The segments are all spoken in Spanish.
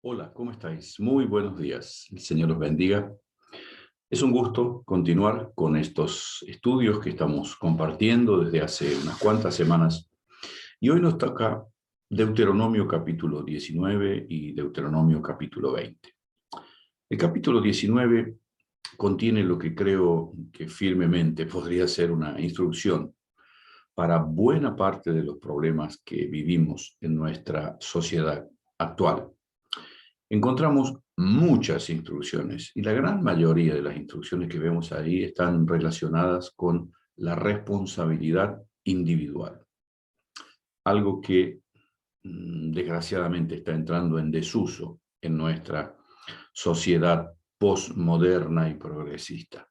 Hola, ¿cómo estáis? Muy buenos días. El Señor los bendiga. Es un gusto continuar con estos estudios que estamos compartiendo desde hace unas cuantas semanas. Y hoy nos toca Deuteronomio capítulo 19 y Deuteronomio capítulo 20. El capítulo 19 contiene lo que creo que firmemente podría ser una instrucción para buena parte de los problemas que vivimos en nuestra sociedad actual. Encontramos muchas instrucciones y la gran mayoría de las instrucciones que vemos ahí están relacionadas con la responsabilidad individual, algo que desgraciadamente está entrando en desuso en nuestra sociedad postmoderna y progresista.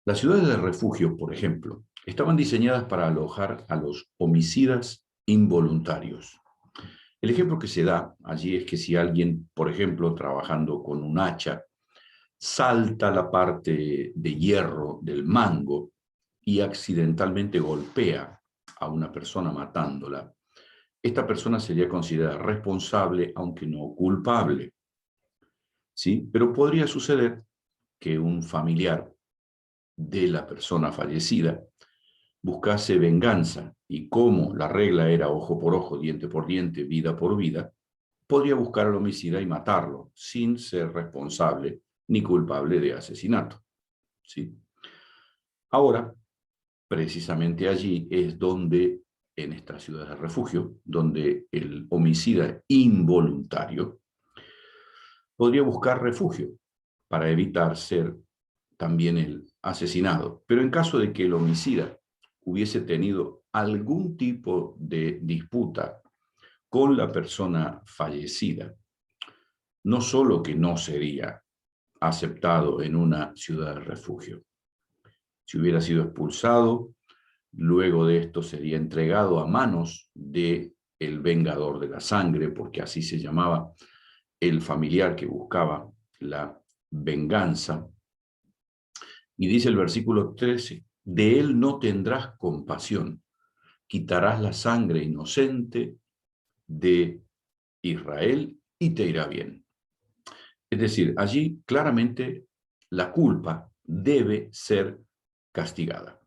Las ciudades de refugio, por ejemplo, estaban diseñadas para alojar a los homicidas involuntarios. El ejemplo que se da allí es que si alguien, por ejemplo, trabajando con un hacha, salta la parte de hierro del mango y accidentalmente golpea a una persona matándola, esta persona sería considerada responsable, aunque no culpable, ¿sí? Pero podría suceder que un familiar de la persona fallecida buscase venganza y como la regla era ojo por ojo, diente por diente, vida por vida, podría buscar al homicida y matarlo sin ser responsable ni culpable de asesinato, ¿sí? Ahora, precisamente allí es donde, en esta ciudad de refugio, donde el homicida involuntario podría buscar refugio para evitar ser también el asesinado. Pero en caso de que el homicida hubiese tenido algún tipo de disputa con la persona fallecida, no solo que no sería aceptado en una ciudad de refugio, si hubiera sido expulsado, luego de esto sería entregado a manos de el vengador de la sangre, porque así se llamaba el familiar que buscaba la venganza. Y dice el versículo 13, de él no tendrás compasión, quitarás la sangre inocente de Israel y te irá bien. Es decir, allí claramente la culpa debe ser castigada.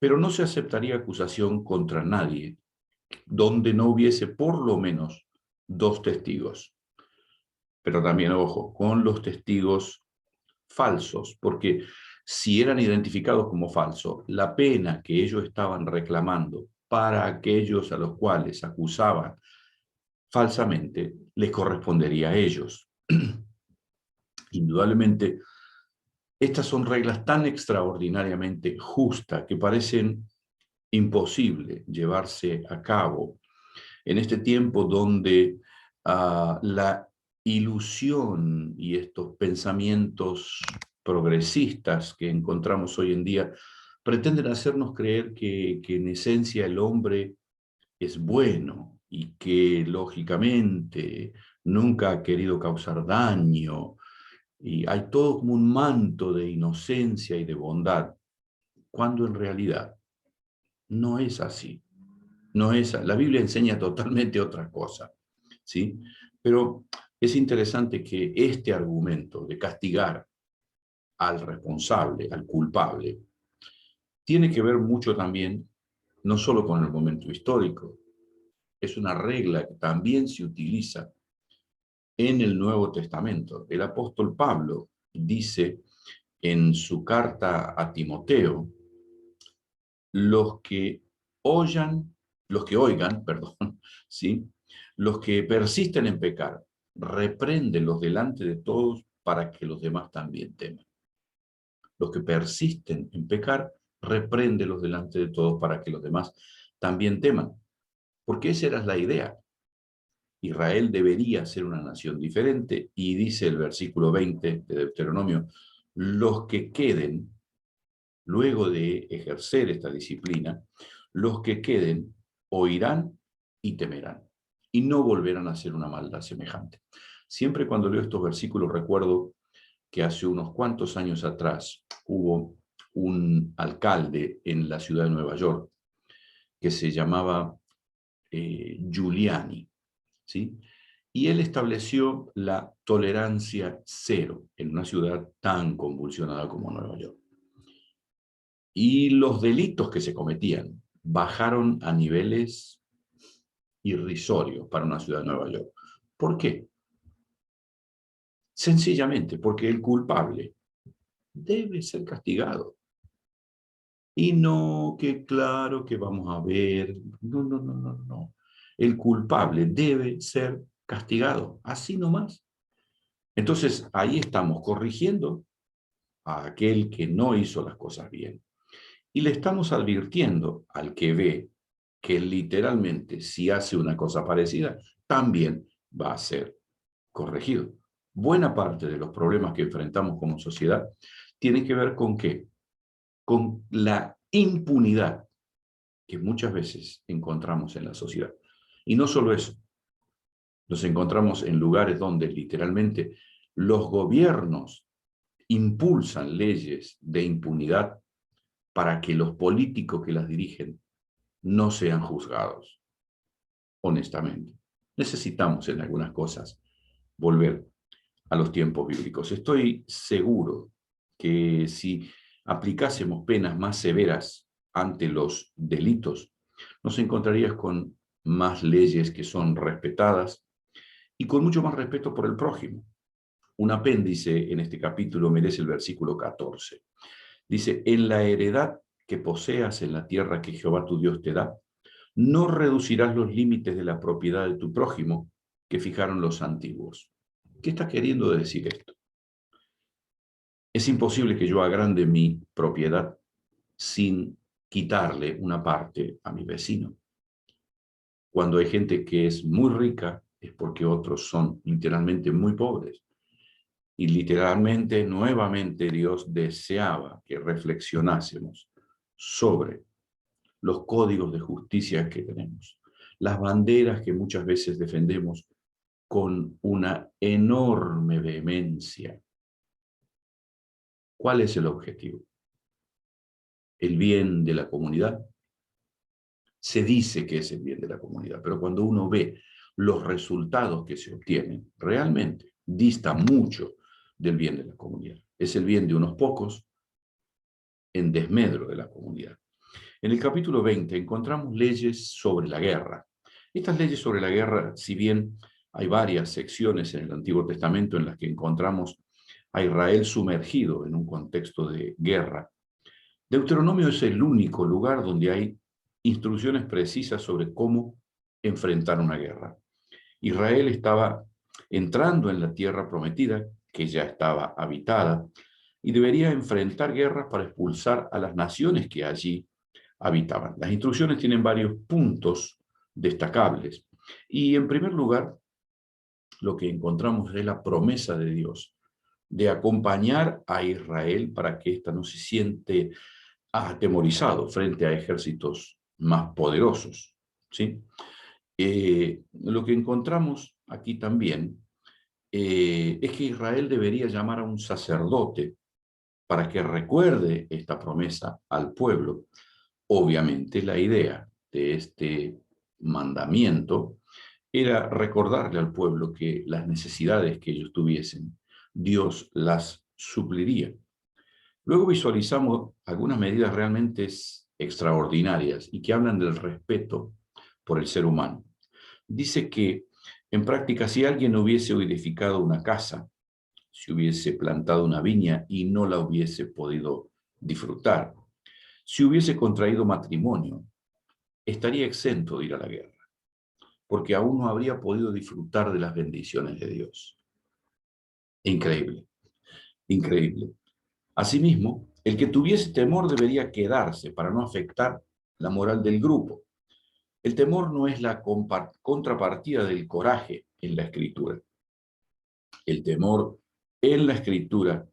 Pero no se aceptaría acusación contra nadie donde no hubiese por lo menos dos testigos. Pero también, ojo, con los testigos falsos, porque si eran identificados como falsos, la pena que ellos estaban reclamando para aquellos a los cuales acusaban falsamente les correspondería a ellos. Indudablemente, estas son reglas tan extraordinariamente justas que parecen imposible llevarse a cabo en este tiempo donde la ilusión y estos pensamientos progresistas que encontramos hoy en día pretenden hacernos creer que en esencia el hombre es bueno y que lógicamente nunca ha querido causar daño, y hay todo como un manto de inocencia y de bondad, cuando en realidad no es así. No es, la Biblia enseña totalmente otra cosa, ¿sí? Pero es interesante que este argumento de castigar al responsable, al culpable, tiene que ver mucho también, no solo con el momento histórico, es una regla que también se utiliza en el Nuevo Testamento. El apóstol Pablo dice en su carta a Timoteo, los que oigan, perdón, ¿sí? Los que persisten en pecar, repréndelos delante de todos para que los demás también teman. Los que persisten en pecar, repréndelos delante de todos para que los demás también teman. Porque esa era la idea. Israel debería ser una nación diferente y dice el versículo 20 de Deuteronomio, los que queden, luego de ejercer esta disciplina, los que queden oirán y temerán y no volverán a hacer una maldad semejante. Siempre cuando leo estos versículos recuerdo que hace unos cuantos años atrás hubo un alcalde en la ciudad de Nueva York que se llamaba Giuliani, ¿sí? Y él estableció la tolerancia cero en una ciudad tan convulsionada como Nueva York. Y los delitos que se cometían bajaron a niveles irrisorios para una ciudad de Nueva York. ¿Por qué? Sencillamente porque el culpable debe ser castigado. Y no que claro que vamos a ver. No, no, no, no, no. El culpable debe ser castigado, así nomás. Entonces, ahí estamos corrigiendo a aquel que no hizo las cosas bien. Y le estamos advirtiendo al que ve que literalmente si hace una cosa parecida, también va a ser corregido. Buena parte de los problemas que enfrentamos como sociedad tienen que ver con qué? Con la impunidad que muchas veces encontramos en la sociedad. Y no solo eso, nos encontramos en lugares donde literalmente los gobiernos impulsan leyes de impunidad para que los políticos que las dirigen no sean juzgados, honestamente. Necesitamos en algunas cosas volver a los tiempos bíblicos. Estoy seguro que si aplicásemos penas más severas ante los delitos, nos encontrarías con más leyes que son respetadas y con mucho más respeto por el prójimo. Un apéndice en este capítulo merece el versículo 14. Dice, en la heredad que poseas en la tierra que Jehová tu Dios te da, no reducirás los límites de la propiedad de tu prójimo que fijaron los antiguos. ¿Qué está queriendo decir esto? Es imposible que yo agrande mi propiedad sin quitarle una parte a mi vecino. Cuando hay gente que es muy rica, es porque otros son literalmente muy pobres. Y literalmente, nuevamente, Dios deseaba que reflexionásemos sobre los códigos de justicia que tenemos, las banderas que muchas veces defendemos con una enorme vehemencia. ¿Cuál es el objetivo? El bien de la comunidad. Se dice que es el bien de la comunidad, pero cuando uno ve los resultados que se obtienen, realmente dista mucho del bien de la comunidad. Es el bien de unos pocos en desmedro de la comunidad. En el capítulo 20 encontramos leyes sobre la guerra. Estas leyes sobre la guerra, si bien hay varias secciones en el Antiguo Testamento en las que encontramos a Israel sumergido en un contexto de guerra, Deuteronomio es el único lugar donde hay instrucciones precisas sobre cómo enfrentar una guerra. Israel estaba entrando en la tierra prometida, que ya estaba habitada, y debería enfrentar guerras para expulsar a las naciones que allí habitaban. Las instrucciones tienen varios puntos destacables. Y en primer lugar, lo que encontramos es la promesa de Dios de acompañar a Israel para que ésta no se siente atemorizado frente a ejércitos más poderosos, ¿sí? Lo que encontramos aquí también es que Israel debería llamar a un sacerdote para que recuerde esta promesa al pueblo. Obviamente la idea de este mandamiento era recordarle al pueblo que las necesidades que ellos tuviesen, Dios las supliría. Luego visualizamos algunas medidas realmente extraordinarias y que hablan del respeto por el ser humano. Dice que en práctica si alguien hubiese edificado una casa, si hubiese plantado una viña y no la hubiese podido disfrutar, si hubiese contraído matrimonio, estaría exento de ir a la guerra, porque aún no habría podido disfrutar de las bendiciones de Dios. Increíble, increíble. Asimismo, el que tuviese temor debería quedarse para no afectar la moral del grupo. El temor no es la contrapartida del coraje en la escritura. El temor en la escritura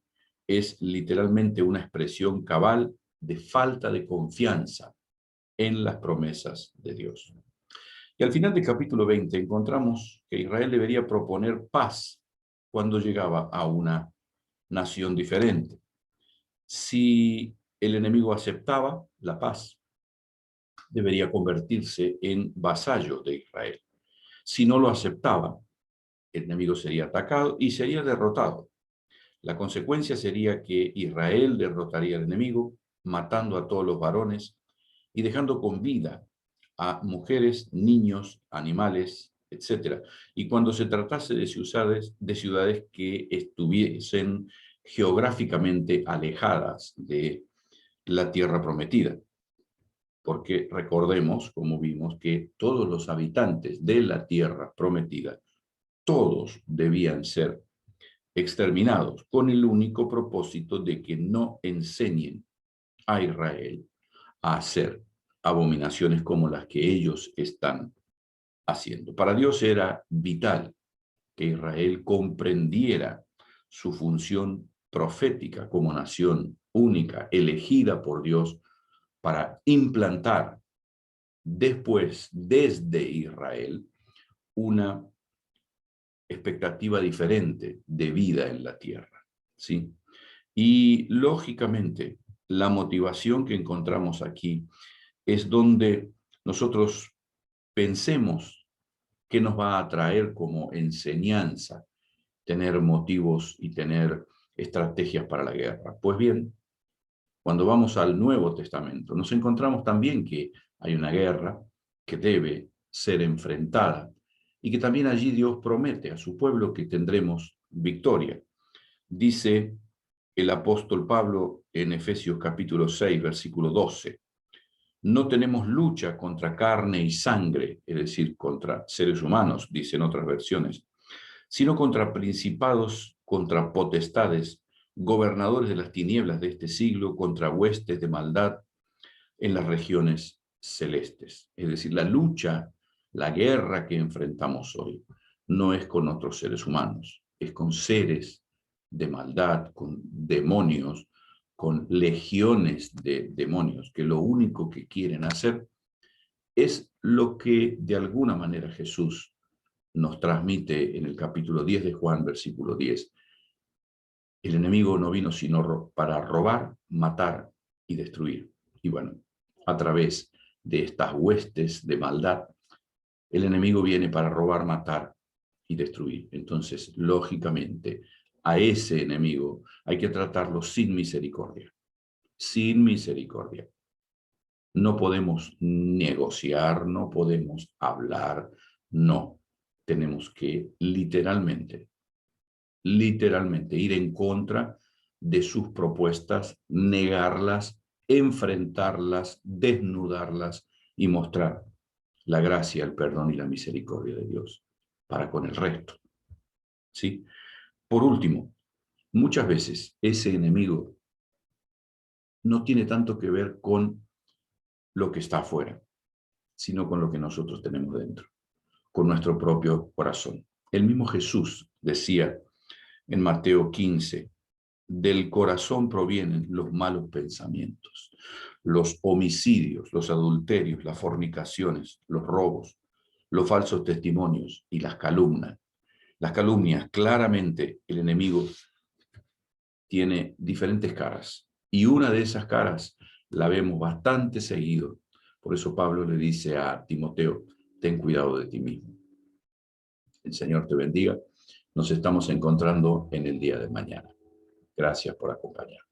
es literalmente una expresión cabal de falta de confianza en las promesas de Dios. Y al final del capítulo 20 encontramos que Israel debería proponer paz cuando llegaba a una nación diferente. Si el enemigo aceptaba la paz, debería convertirse en vasallo de Israel. Si no lo aceptaba, el enemigo sería atacado y sería derrotado. La consecuencia sería que Israel derrotaría al enemigo, matando a todos los varones y dejando con vida a mujeres, niños, animales, etc. Y cuando se tratase de ciudades que estuviesen geográficamente alejadas de la tierra prometida. Porque recordemos, como vimos, que todos los habitantes de la tierra prometida, todos debían ser exterminados, con el único propósito de que no enseñen a Israel a hacer abominaciones como las que ellos están haciendo. Para Dios era vital que Israel comprendiera su función profética como nación única, elegida por Dios para implantar después, desde Israel, una expectativa diferente de vida en la tierra, ¿sí? Y lógicamente, la motivación que encontramos aquí es donde nosotros pensemos qué nos va a traer como enseñanza tener motivos y tener estrategias para la guerra. Pues bien, cuando vamos al Nuevo Testamento, nos encontramos también que hay una guerra que debe ser enfrentada y que también allí Dios promete a su pueblo que tendremos victoria. Dice el apóstol Pablo en Efesios capítulo 6, versículo 12, no tenemos lucha contra carne y sangre, es decir, contra seres humanos, dicen otras versiones, sino contra principados, contra potestades, gobernadores de las tinieblas de este siglo, contra huestes de maldad en las regiones celestes. Es decir, la lucha, la guerra que enfrentamos hoy no es con otros seres humanos, es con seres de maldad, con demonios, con legiones de demonios, que lo único que quieren hacer es lo que de alguna manera Jesús nos transmite en el capítulo 10 de Juan, versículo 10. El enemigo no vino sino para robar, matar y destruir. Y bueno, a través de estas huestes de maldad, el enemigo viene para robar, matar y destruir. Entonces, lógicamente, a ese enemigo hay que tratarlo sin misericordia. Sin misericordia. No podemos negociar, no podemos hablar, no. Tenemos que literalmente ir en contra de sus propuestas, negarlas, enfrentarlas, desnudarlas y mostrar la gracia, el perdón y la misericordia de Dios para con el resto. ¿Sí? Por último, muchas veces ese enemigo no tiene tanto que ver con lo que está afuera, sino con lo que nosotros tenemos dentro, con nuestro propio corazón. El mismo Jesús decía en Mateo 15, del corazón provienen los malos pensamientos, los homicidios, los adulterios, las fornicaciones, los robos, los falsos testimonios y las calumnias. Las calumnias, claramente el enemigo tiene diferentes caras y una de esas caras la vemos bastante seguido. Por eso Pablo le dice a Timoteo, ten cuidado de ti mismo. El Señor te bendiga. Nos estamos encontrando en el día de mañana. Gracias por acompañarnos.